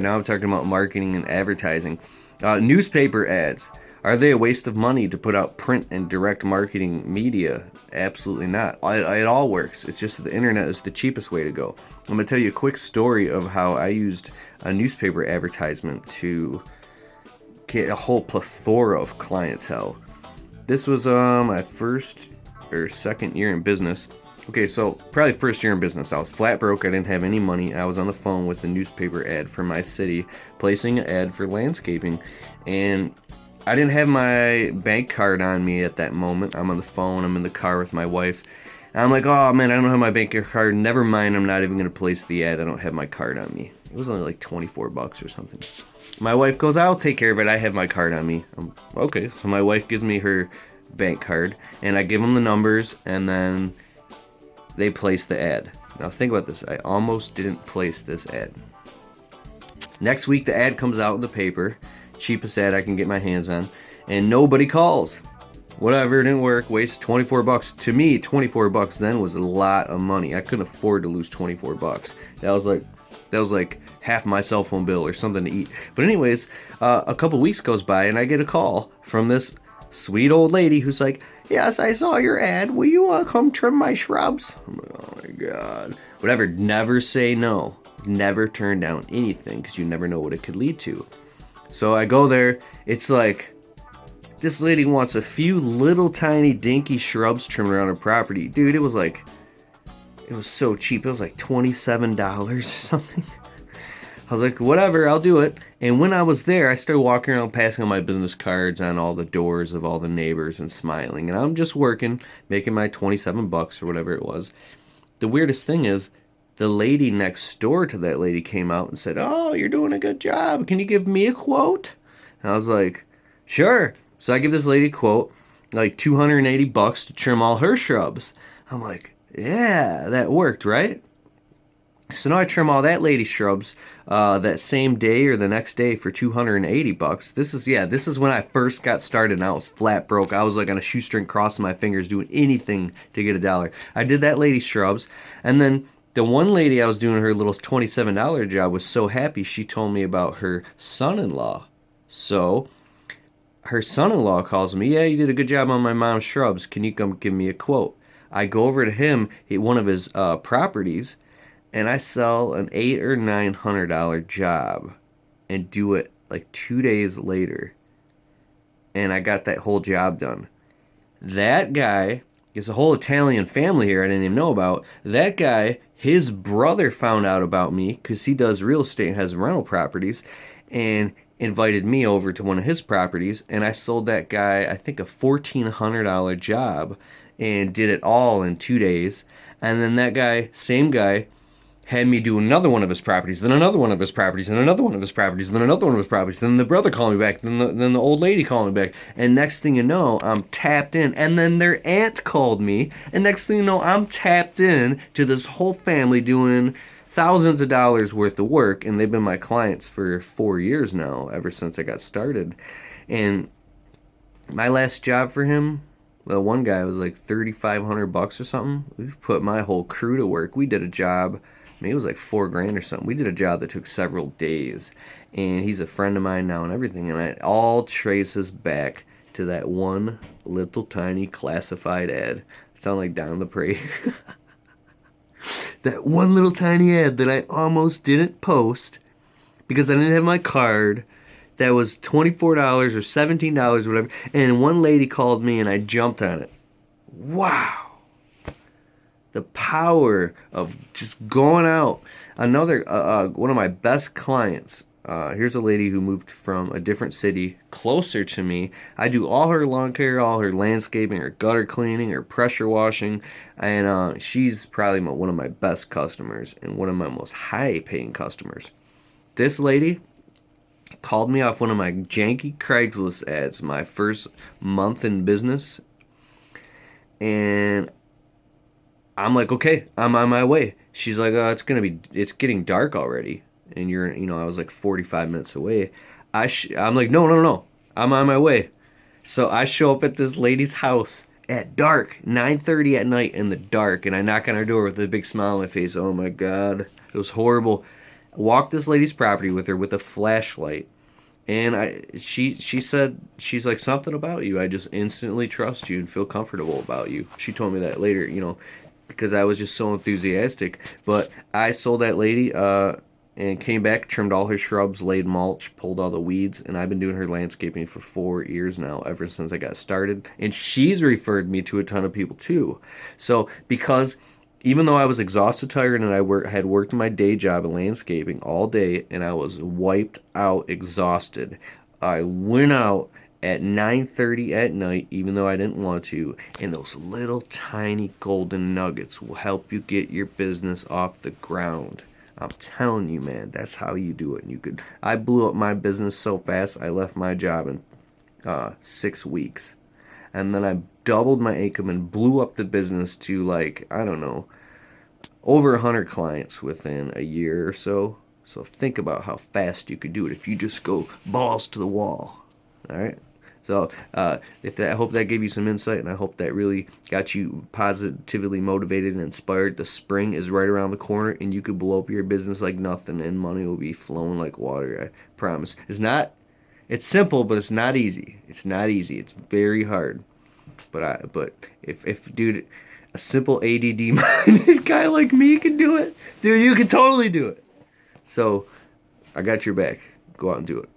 Now I'm talking about marketing and advertising. Newspaper ads. Are they a waste of money to put out print and direct marketing media? Absolutely not. It all works. It's just that the internet is the cheapest way to go. I'm going to tell you a quick story of how I used a newspaper advertisement to get a whole plethora of clientele. This was my first or second year in business. Okay, so probably first year in business. I was flat broke. I didn't have any money. I was on the phone with the newspaper ad for my city, placing an ad for landscaping, and I didn't have my bank card on me at that moment. I'm on the phone. I'm in the car with my wife. And I'm like, oh man, I don't have my bank card. Never mind. I'm not even gonna place the ad. I don't have my card on me. It was only like $24 or something. My wife goes, I'll take care of it. I have my card on me. Okay, so my wife gives me her bank card, and I give them the numbers, and then they place the ad. Now think about this. I almost didn't place this ad. Next week the ad comes out in the paper, cheapest ad I can get my hands on, and nobody calls. Whatever, it didn't work. Waste $24. To me, $24 then was a lot of money. I couldn't afford to lose $24. That was like half my cell phone bill or something to eat. But anyways, a couple weeks goes by and I get a call from this sweet old lady who's like, yes, I saw your ad. Will you come trim my shrubs? I'm like, oh my God. Whatever, never say no. Never turn down anything because you never know what it could lead to. So I go there. It's like, this lady wants a few little tiny dinky shrubs trimmed around her property. Dude, it was so cheap. It was like $27 or something. I was like, whatever, I'll do it. And when I was there, I started walking around passing on my business cards on all the doors of all the neighbors and smiling. And I'm just working, making my $27 or whatever it was. The weirdest thing is, the lady next door to that lady came out and said, oh, you're doing a good job. Can you give me a quote? And I was like, sure. So I give this lady a quote, like $280 to trim all her shrubs. I'm like, yeah, that worked, right? So now I trim all that lady's shrubs that same day or the next day for $280. This is when I first got started and I was flat broke. I was like on a shoestring crossing my fingers doing anything to get $1. I did that lady's shrubs, and then the one lady I was doing her little $27 job was so happy she told me about her son-in-law. So her son-in-law calls me, yeah, you did a good job on my mom's shrubs. Can you come give me a quote? I go over to him at one of his properties, and I sell an $800 or $900 job and do it like 2 days later. And I got that whole job done. That guy is a whole Italian family here I didn't even know about. That guy, his brother found out about me because he does real estate and has rental properties, and invited me over to one of his properties. And I sold that guy, I think, a $1,400 job and did it all in 2 days. And then that guy, same guy, had me do another one of his properties, then another one of his properties, and another one of his properties, and then another one of his properties. Then the brother called me back, then the old lady called me back, and next thing you know, I'm tapped in. And then their aunt called me, and next thing you know, I'm tapped in to this whole family doing thousands of dollars worth of work, and they've been my clients for 4 years now, ever since I got started. And my last job for him, well, one guy was like $3,500 or something. We put my whole crew to work. We did a job. Maybe it was like $4,000 or something. We did a job that took several days, and he's a friend of mine now and everything, and it all traces back to that one little tiny classified ad. It sounds like Down the Parade. That one little tiny ad that I almost didn't post because I didn't have my card. That was $24 or $17 or whatever, and one lady called me and I jumped on it. Wow. The power of just going out. Another one of my best clients. Here's a lady who moved from a different city closer to me. I do all her lawn care, all her landscaping, her gutter cleaning, her pressure washing, and she's probably one of my best customers and one of my most high-paying customers. This lady called me off one of my janky Craigslist ads my first month in business, and I'm like, okay, I'm on my way. She's like, it's getting dark already, and I was like 45 minutes away. I'm like, no, I'm on my way. So I show up at this lady's house at dark, 9:30 at night in the dark, and I knock on her door with a big smile on my face. Oh my God, it was horrible. Walked this lady's property with her with a flashlight. And she said, she's like, something about you. I just instantly trust you and feel comfortable about you. She told me that later, because I was just so enthusiastic. But I sold that lady, and came back, trimmed all her shrubs, laid mulch, pulled all the weeds, and I've been doing her landscaping for 4 years now, ever since I got started. And she's referred me to a ton of people too. So because even though I was exhausted, tired, and had worked my day job in landscaping all day, and I was wiped out, exhausted, I went out at 9:30 at night, even though I didn't want to, and those little tiny golden nuggets will help you get your business off the ground. I'm telling you, man, that's how you do it. I blew up my business so fast, I left my job in 6 weeks. And then I doubled my income and blew up the business to, like, I don't know, over 100 clients within a year or so. So think about how fast you could do it if you just go balls to the wall. All right. So I hope that gave you some insight, and I hope that really got you positively motivated and inspired. The spring is right around the corner, and you could blow up your business like nothing, and money will be flowing like water. I promise. It's simple, but it's not easy. It's not easy. It's very hard. But if dude, a simple ADD-minded guy like me can do it, dude, you can totally do it. So I got your back. Go out and do it.